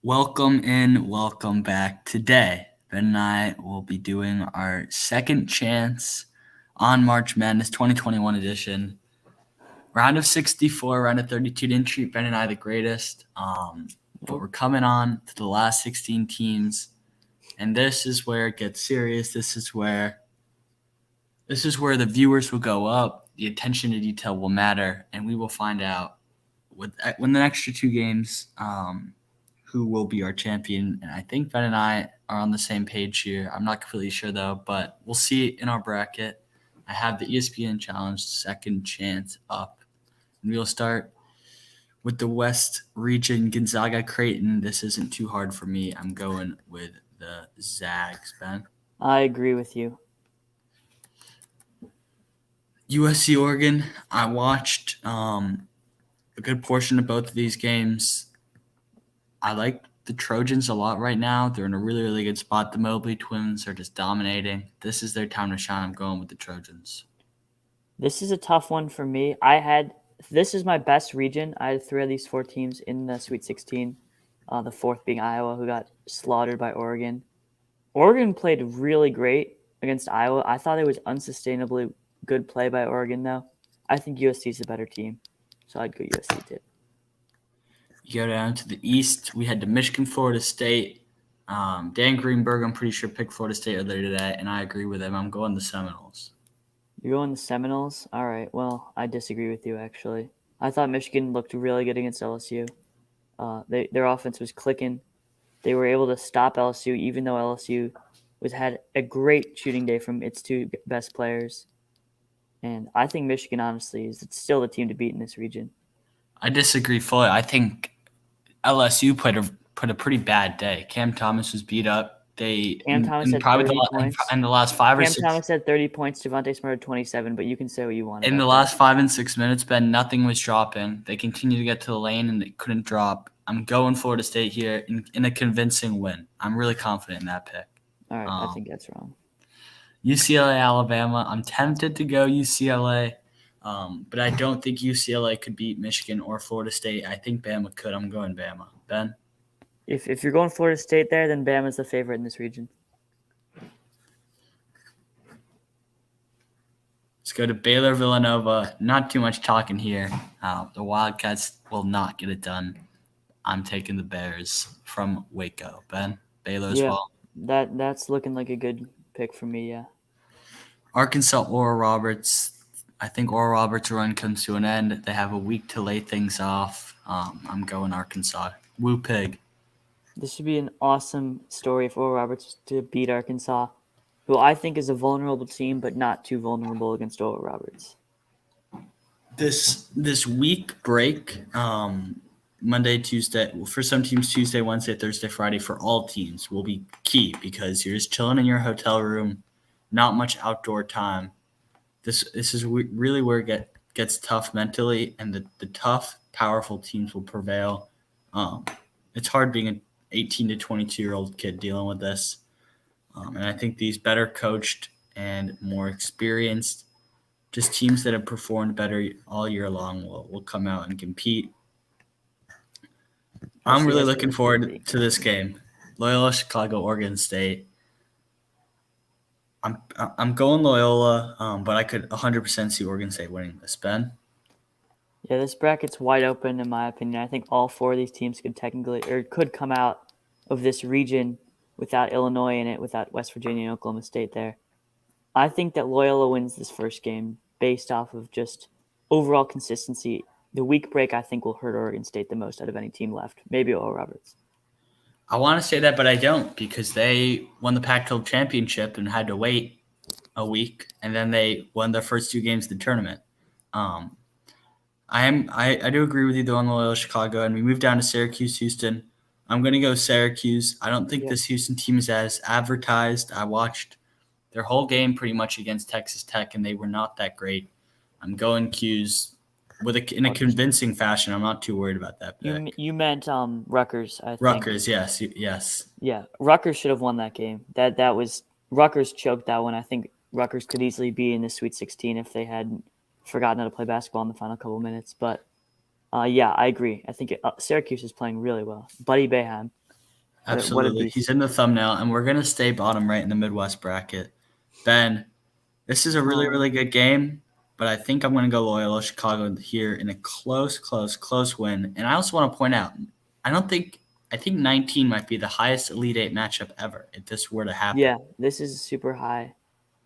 Welcome in, welcome back. Today, Ben and I will be doing our second chance on March Madness 2021 edition. Round of 64, round of 32 didn't treat Ben and I the greatest, but we're coming on to the last 16 teams, and this is where it gets serious. This is where the viewers will go up, the attention to detail will matter, and we will find out when the extra two games. Who will be our champion. And I think Ben and I are on the same page here. I'm not completely sure though, but we'll see in our bracket. I have the ESPN Challenge second chance up. And we'll start with the West region, Gonzaga Creighton. This isn't too hard for me. I'm going with the Zags, Ben. I agree with you. USC Oregon. I watched a good portion of both of these games. I like the Trojans a lot right now. They're in a really, really good spot. The Mobley twins are just dominating. This is their time to shine. I'm going with the Trojans. This is a tough one for me. This is my best region. I had three of these four teams in the Sweet 16. The fourth being Iowa, who got slaughtered by Oregon. Oregon played really great against Iowa. I thought it was unsustainably good play by Oregon, though. I think USC is a better team, so I'd go USC too. You go down to the East. We had the Michigan, Florida State. Dan Greenberg, I'm pretty sure, picked Florida State earlier today, and I agree with him. I'm going the Seminoles. You're going the Seminoles? All right. Well, I disagree with you, actually. I thought Michigan looked really good against LSU. Their offense was clicking. They were able to stop LSU, even though LSU had a great shooting day from its two best players. And I think Michigan, honestly, is still the team to beat in this region. I disagree fully. I think LSU put a pretty bad day. Cam Thomas was beat up. Cam Thomas had 30 points. In the last five or Cam six. Thomas had 30 points. Devontae Smart had 27, but you can say what you want. In the last 5 and 6 minutes, Ben, nothing was dropping. They continued to get to the lane and they couldn't drop. I'm going Florida State here in a convincing win. I'm really confident in that pick. All right, I think that's wrong. UCLA, Alabama. I'm tempted to go UCLA, but I don't think UCLA could beat Michigan or Florida State. I think Bama could. I'm going Bama. Ben? If you're going Florida State there, then Bama's the favorite in this region. Let's go to Baylor, Villanova. Not too much talking here. The Wildcats will not get it done. I'm taking the Bears from Waco. Ben? Baylor as well? That's looking like a good pick for me, yeah. Arkansas, Oral Roberts. I think Oral Roberts' run comes to an end. They have a week to lay things off. I'm going Arkansas. Woo Pig. This should be an awesome story for Oral Roberts to beat Arkansas, who I think is a vulnerable team, but not too vulnerable against Oral Roberts. This week break, Monday, Tuesday, for some teams, Tuesday, Wednesday, Thursday, Friday, for all teams will be key because you're just chilling in your hotel room, not much outdoor time. This is really where it gets tough mentally, and the tough, powerful teams will prevail. It's hard being an 18 to 22-year-old kid dealing with this. And I think these better coached and more experienced, just teams that have performed better all year long will come out and compete. I'm really looking forward to this game. Loyola, Chicago, Oregon State. I'm going Loyola, but I could 100% see Oregon State winning this. Ben? Yeah, this bracket's wide open in my opinion. I think all four of these teams could come out of this region without Illinois in it, without West Virginia and Oklahoma State there. I think that Loyola wins this first game based off of just overall consistency. The week break, I think, will hurt Oregon State the most out of any team left. Maybe Oral Roberts. I want to say that, but I don't, because they won the Pac-12 championship and had to wait a week, and then they won their first two games of the tournament. I do agree with you though on Loyola Chicago, and we move down to Syracuse, Houston. I'm going to go Syracuse. I don't think this Houston team is as advertised. I watched their whole game pretty much against Texas Tech, and they were not that great. I'm going Q's in a convincing fashion. I'm not too worried about that pick. You meant Rutgers, I think. Rutgers, yes. Yeah, Rutgers should have won that game. That was Rutgers choked that one. I think Rutgers could easily be in the Sweet 16 if they had forgotten how to play basketball in the final couple minutes. But yeah, I agree. I think Syracuse is playing really well. Buddy Boeheim. What a Absolutely. beast. He's in the thumbnail, and we're going to stay bottom right in the Midwest bracket. Ben, this is a really, really Um, good game, but I think I'm going to go Loyola Chicago here in a close, close, close win. And I also want to point out, I don't think I think 19 might be the highest Elite Eight matchup ever if this were to happen. yeah, this is super high.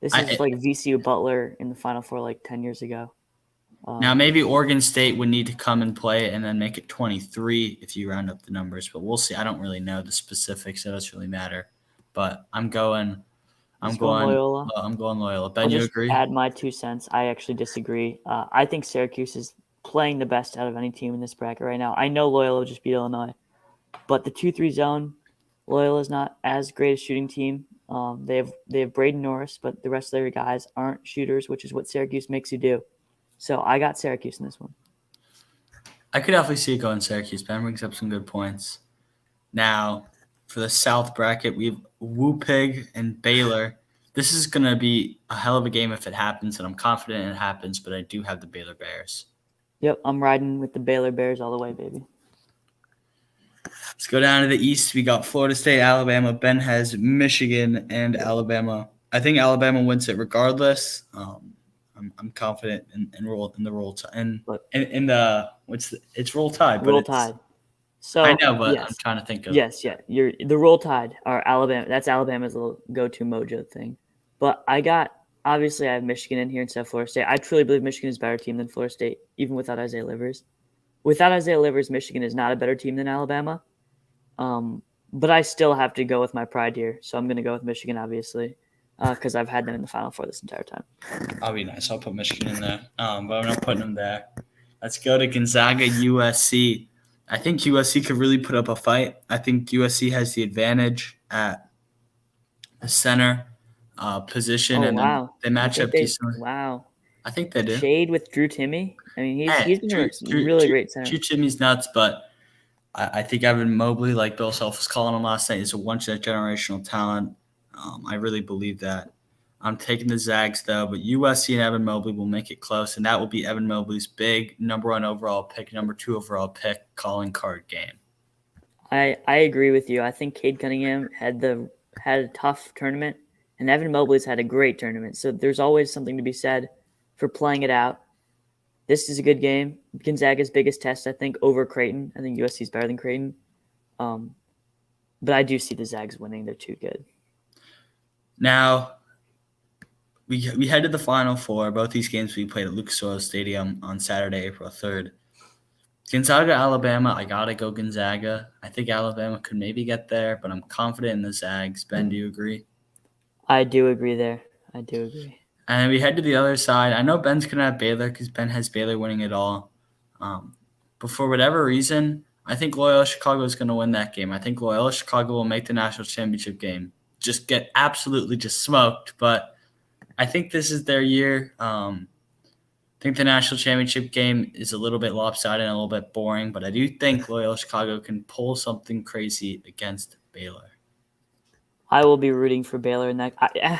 This is I like VCU Butler in the Final Four like 10 years ago. Now Um, maybe Oregon State would need to come and play and then make it 23 if you round up the numbers, but we'll see. I don't really know the specifics. It doesn't really matter. But I'm just going going, Loyola. I'm going Loyola. Ben, I'll you just agree? add my 2 cents. I actually disagree. I think Syracuse is playing the best out of any team in this bracket right now. I know Loyola just beat Illinois, but the 2-3 zone, Loyola is not as great a shooting team. They have Braden Norris, but the rest of their guys aren't shooters, which is what Syracuse makes you do. So I got Syracuse in this one. I could definitely see it going Syracuse. Ben brings up some good points. Now, for the South bracket, we have Whoopig and Baylor. This is going to be a hell of a game if it happens, and I'm confident it happens, but I do have the Baylor Bears. Yep, I'm riding with the Baylor Bears all the way, baby. Let's go down to the East. We got Florida State, Alabama. Ben has Michigan and Alabama. I think Alabama wins it regardless. I'm confident in the roll tide Look, in the it's roll tide, but roll it's Tide. I So know, but I'm yes, trying to think of yes, yeah. You're the Roll Tide are Alabama. That's Alabama's little go-to mojo thing. But I got obviously I have Michigan in here instead of Florida State. I truly believe Michigan is a better team than Florida State, even without Isaiah Livers. Without Isaiah Livers, Michigan is not a better team than Alabama. But I still have to go with my pride here, so I'm going to go with Michigan, obviously, because I've had them in the Final Four this entire time. I'll be nice. I'll put Michigan in there, but I'm not putting them there. Let's go to Gonzaga, USC. I think USC could really put up a fight. I think USC has the advantage at the center position, Oh and then wow, they you match think up they? decently. Wow, I think they do. shade with Drew Timmy. I mean, he's Hey, he's been a really great center. Jimmy's nuts, but I think Evan Mobley, like Bill Self was calling him last night, is a once in a generational talent. I really believe that. I'm taking the Zags though, but USC and Evan Mobley will make it close, and that will be Evan Mobley's big number 1 overall pick, number 2 overall pick calling card game. I agree with you. I think Cade Cunningham had a tough tournament, and Evan Mobley's had a great tournament. So there's always something to be said for playing it out. This is a good game. Gonzaga's biggest test, I think, over Creighton. I think USC is better than Creighton. But I do see the Zags winning. They're too good. Now, we head to the Final Four. Both these games we played at Lucas Oil Stadium on Saturday, April 3rd. Gonzaga, Alabama, I got to go Gonzaga. I think Alabama could maybe get there, but I'm confident in the Zags. Ben, do you agree? I do agree there. I do agree. And we head to the other side. I know Ben's going to have Baylor because Ben has Baylor winning it all. But for whatever reason, I think Loyola Chicago is going to win that game. I think Loyola Chicago will make the national championship game. Just get absolutely just smoked. But I think this is their year. I think the national championship game is a little bit lopsided and a little bit boring. But I do think Loyola Chicago can pull something crazy against Baylor. I will be rooting for Baylor in that.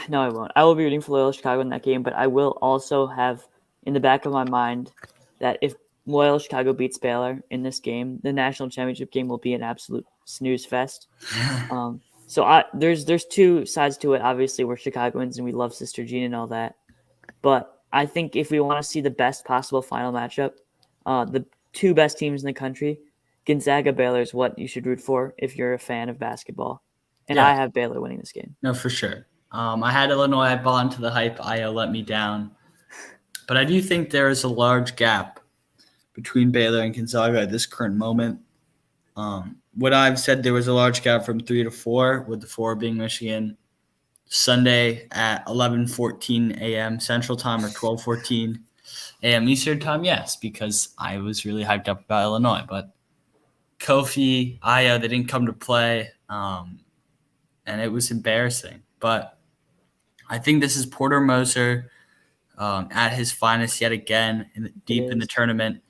No, I won't. I will be rooting for Loyola Chicago in that game, but I will also have in the back of my mind that if Loyola Chicago beats Baylor in this game, the national championship game will be an absolute snooze fest. So there's two sides to it. Obviously, we're Chicagoans and we love Sister Jean and all that, but I think if we want to see the best possible final matchup, the two best teams in the country, Gonzaga Baylor is what you should root for if you're a fan of basketball. And Yeah. I have Baylor winning this game. No, for sure. I had Illinois. I bought into the hype. Io let me down. But I do think there is a large gap between Baylor and Gonzaga at this current moment. What I've said, there was a large gap from 3 to 4, with the 4 being Michigan. Sunday at 11:14 a.m. Central Time or 12:14 a.m. Eastern Time, yes, because I was really hyped up about Illinois. But Kofi, Io, they didn't come to play. And it was embarrassing. But I think this is Porter Moser at his finest yet again, deep in the tournament.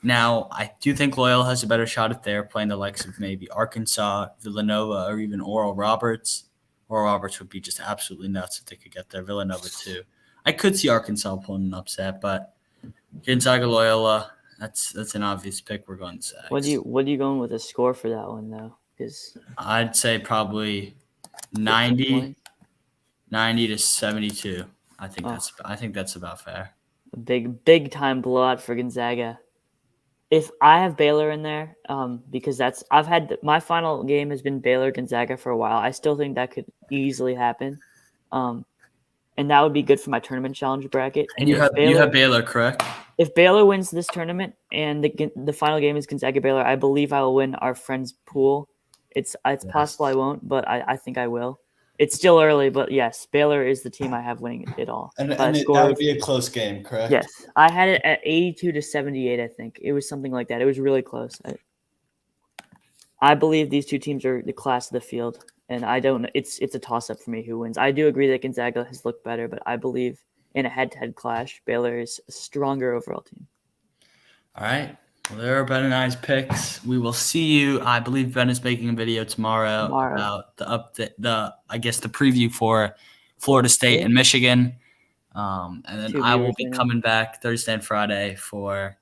Now, I do think Loyola has a better shot if they're playing the likes of maybe Arkansas, Villanova, or even Oral Roberts. Oral Roberts would be just absolutely nuts if they could get there. Villanova, too. I could see Arkansas pulling an upset, but Gonzaga, Loyola, that's an obvious pick. We're going Zags. What are you going with a score for that one though? Because I'd say probably 90, 90 to 72. I think that's about fair. A big time blowout for Gonzaga. If I have Baylor in there, because I've had my final game has been Baylor Gonzaga for a while. I still think that could easily happen, and that would be good for my tournament challenge bracket. And And you have Baylor, correct? if Baylor wins this tournament and the final game is Gonzaga Baylor, I believe I will win our friends pool. It's possible I won't, but I think I will. It's still early, but yes, Baylor is the team I have winning it all. And By a that score would be a close game, correct? Yes, I had it at 82 to 78. I think it was something like that. It was really close. I believe these two teams are the class of the field, and I don't. It's a toss up for me who wins. I do agree that Gonzaga has looked better, but I believe in a head-to-head clash, Baylor is a stronger overall team. All right. Well, there are Ben and I's picks. We will see you. I believe Ben is making a video tomorrow. About the preview for Florida State and Michigan. And then I will be coming back Thursday and Friday for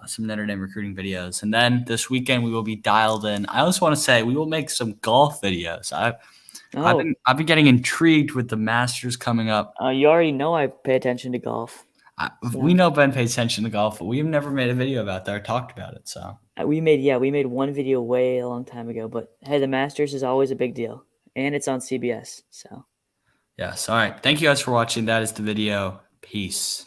some Notre Dame recruiting videos. And then this weekend we will be dialed in. I also want to say we will make some golf videos. I've been getting intrigued with the Masters coming up. You already know I pay attention to golf. We know Ben pays attention to golf, but we've never made a video about that or talked about it. So we made one video way a long time ago. But hey, the Masters is always a big deal, and it's on CBS. So yes. All right. Thank you guys for watching. That is the video. Peace.